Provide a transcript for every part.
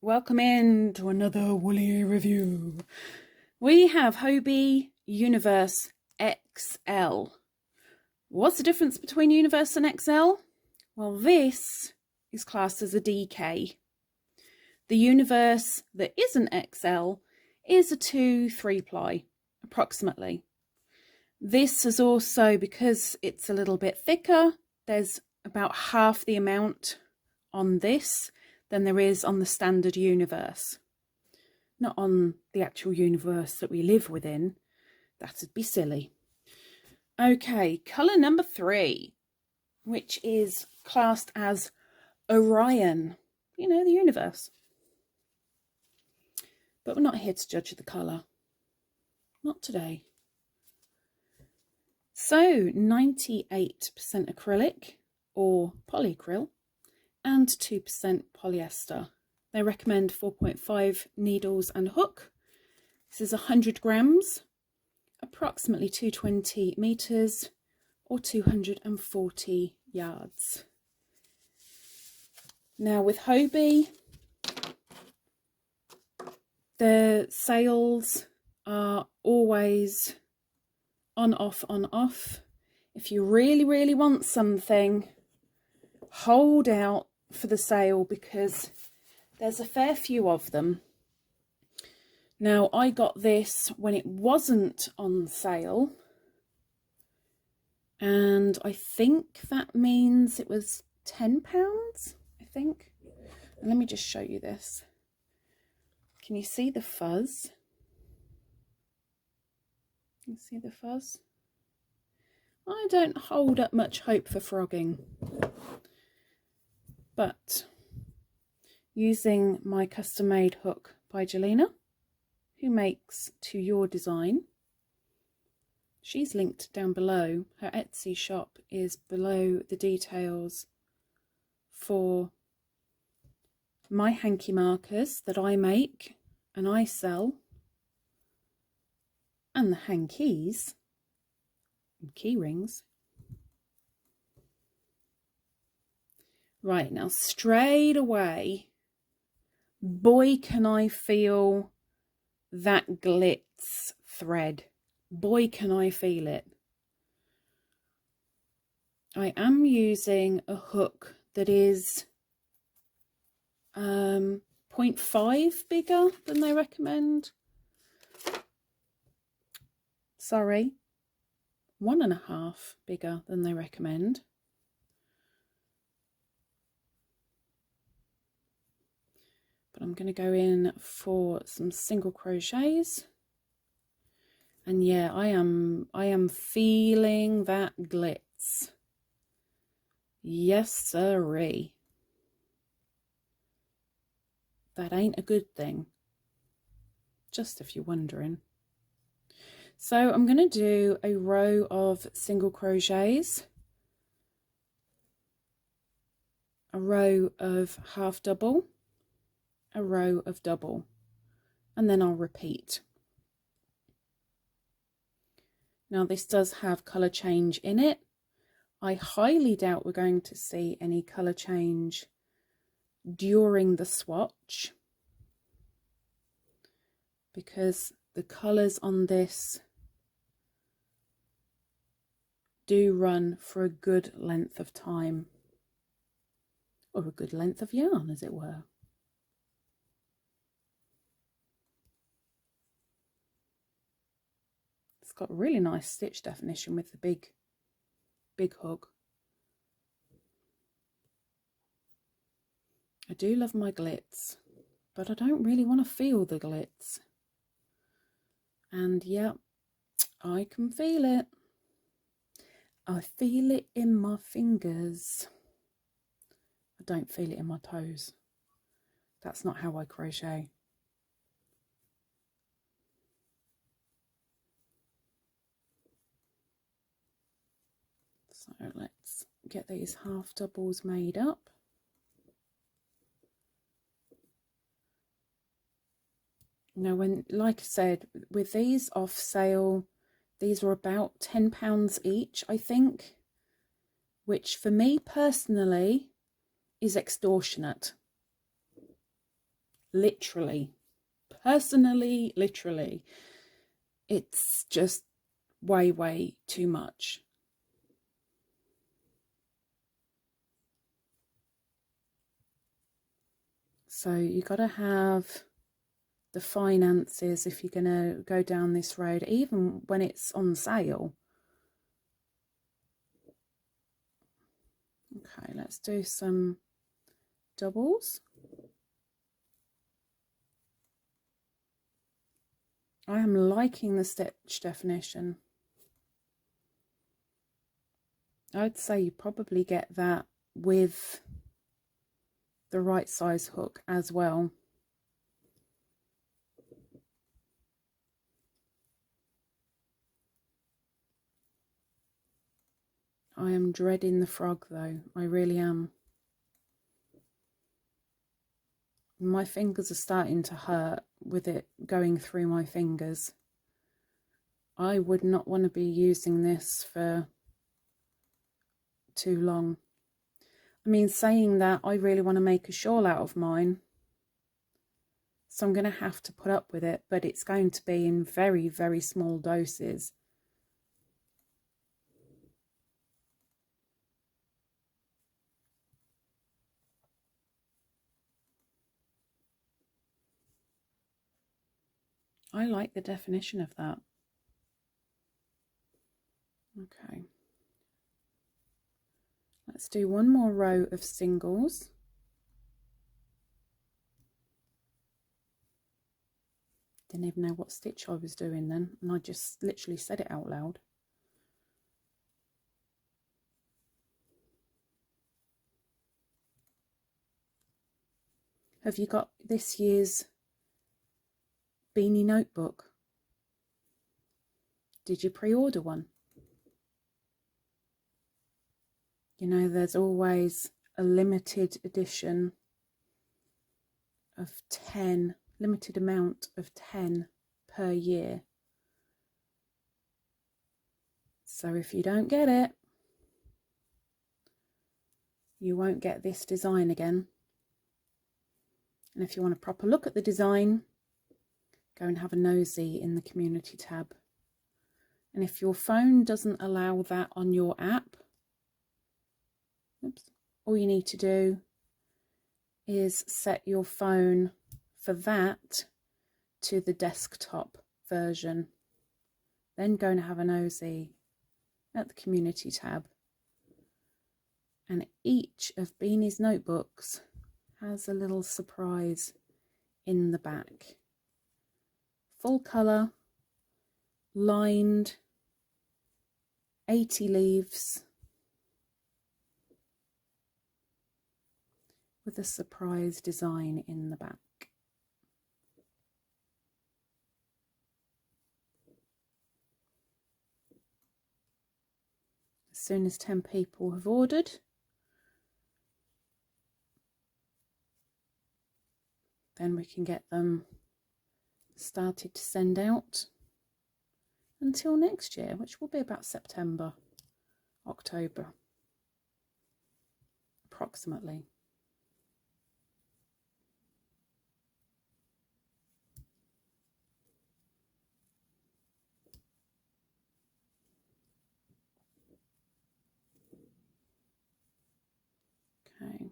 welcome in to another woolly review. We have Hobbii Universe XL. What's the difference between Universe and XL? Well, this is classed as a DK. The Universe that isn't XL is a 2-3 ply, approximately. This is also, because it's a little bit thicker, there's about half the amount on this than there is on the standard Universe. Not on the actual universe that we live within. That'd be silly. Okay, colour number 3, which is classed as Orion. You know, the universe. But we're not here to judge the colour. Not today. So, 98% acrylic or polyacryl and 2% polyester. They recommend 4.5 needles and hook. This is 100 grams, approximately 220 meters or 240 yards. Now with Hobbii, the sales are always on, off. If you really want something, hold out for the sale because there's a fair few of them. Now, I got this when it wasn't on sale, and I think that means it was £10, I think. And let me just show you this. Can you see the fuzz? You see the fuzz? I don't hold up much hope for frogging, but using my custom made hook by Jelena, who makes to your design, she's linked down below. Her Etsy shop is below the details for my hanky markers that I make and I sell, and the HanKeys and key rings. Right, now straight away, boy can I feel that glitz thread. Boy can I feel it. I am using a hook that is 0.5 bigger than they recommend. Sorry, 1.5 bigger than they recommend. But I'm going to go in for some single crochets. And yeah, I am feeling that glitz. Yes, sirree. That ain't a good thing. Just if you're wondering. So I'm going to do a row of single crochets, a row of half double, a row of double, and then I'll repeat. Now this does have colour change in it. I highly doubt we're going to see any colour change during the swatch because the colours on this do run for a good length of time, or a good length of yarn, as it were. It's got really nice stitch definition with the big hook. I do love my glitz, but I don't really want to feel the glitz. And yeah, I can feel it. I feel it in my fingers. I don't feel it in my toes. That's not how I crochet. So let's get these half doubles made up. Now, like I said, with these off sale, these are about £10 each, I think, which for me personally is extortionate. literally, personally, literally, it's just way too much. So you got to have the finances if you're going to go down this road, even when it's on sale. Okay, let's do some doubles. I am liking the stitch definition. I'd say you probably get that with the right size hook as well. I am dreading the frog though, I really am. My fingers are starting to hurt with it going through my fingers. I would not want to be using this for too long. I mean, saying that, I really want to make a shawl out of mine, so I'm going to have to put up with it, but it's going to be in very small doses. I like the definition of that. Okay. Let's do one more row of singles. Didn't even know what stitch I was doing then, and I just literally said it out loud. Have you got this year's Beany notebook? Did you pre-order one? You know, there's always a limited edition of 10, limited amount of 10 per year. So if you don't get it, you won't get this design again. And if you want a proper look at the design, go and have a nosy in the community tab. And if your phone doesn't allow that on your app, all you need to do is set your phone for that to the desktop version. Then go and have a nosy at the community tab. And each of Beany's notebooks has a little surprise in the back. Full colour, lined, 80 leaves, with a surprise design in the back. As soon as 10 people have ordered, then we can get them started to send out until next year, which will be about September, October, approximately. Okay,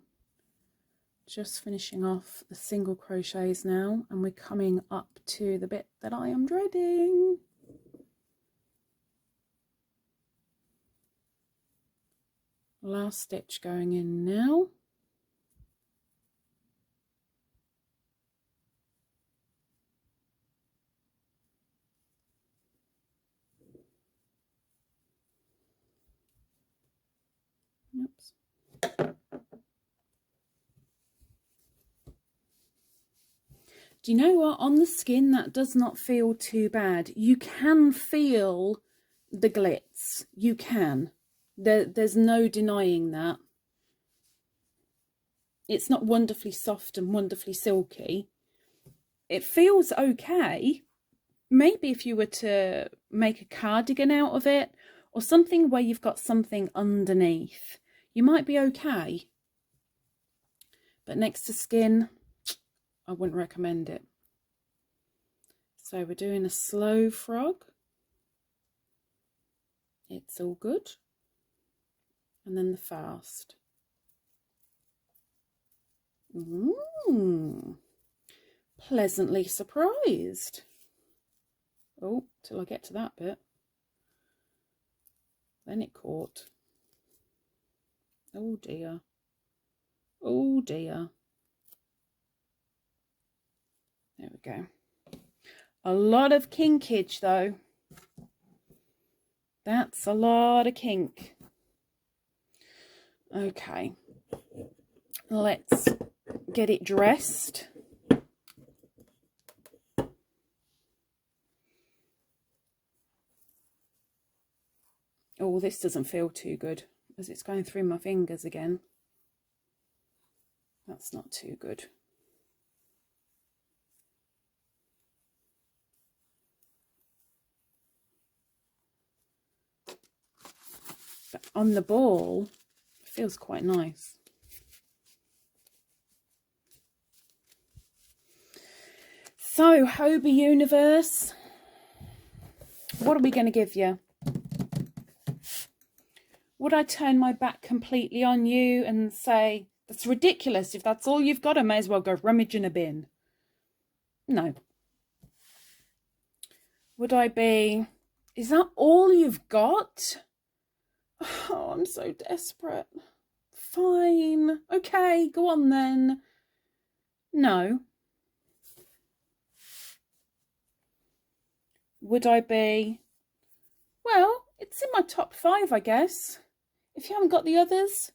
just finishing off the single crochets now, and we're coming up to the bit that I am dreading. Last stitch going in now. Oops. Do you know what? On the skin, that does not feel too bad. You can feel the glitz. You can. There's no denying that. It's not wonderfully soft and wonderfully silky. It feels okay. Maybe if you were to make a cardigan out of it, or something where you've got something underneath, you might be okay. But next to skin, I wouldn't recommend it. So we're doing a slow frog. It's all good. And then the fast. Pleasantly surprised. Oh, till I get to that bit. Then it caught. Oh dear. Oh dear. There we go. A lot of kinkage though. That's a lot of kink. Okay. Let's get it dressed. Oh, this doesn't feel too good as it's going through my fingers again. That's not too good. But on the ball, it feels quite nice. So, Hobbii Universe, what are we going to give you? Would I turn my back completely on you and say, that's ridiculous, if that's all you've got, I may as well go rummage in a bin? No. Would I be, is that all you've got? Oh, I'm so desperate. Fine. Okay, go on then. No. Would I be, well, it's in my top 5, I guess. If you haven't got the others,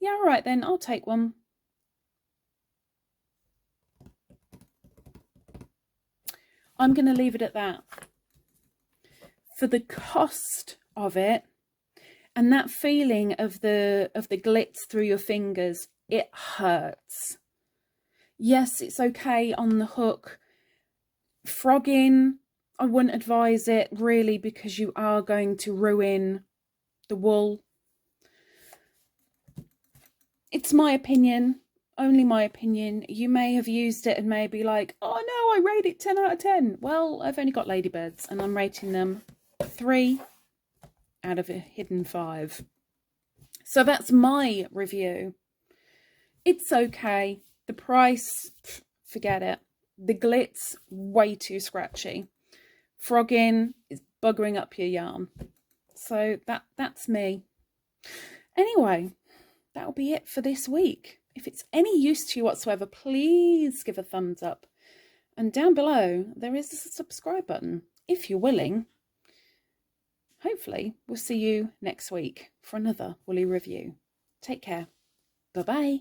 yeah, all right then, I'll take one. I'm going to leave it at that. For the cost of it and that feeling of the glitz through your fingers, it hurts. Yes, it's okay on the hook. Frogging, I wouldn't advise it really, because you are going to ruin the wool. It's my opinion, only my opinion. You may have used it and may be like, oh no, I rate it 10 out of 10. Well, I've only got ladybirds and I'm rating them 3 out of a hidden 5. So that's my review. It's okay. The price, forget it. The glitz, way too scratchy. Frogging is buggering up your yarn. So that's me. Anyway, that'll be it for this week. If it's any use to you whatsoever, please give a thumbs up. And down below, there is a subscribe button, if you're willing. Hopefully, we'll see you next week for another woolly review. Take care. Bye-bye.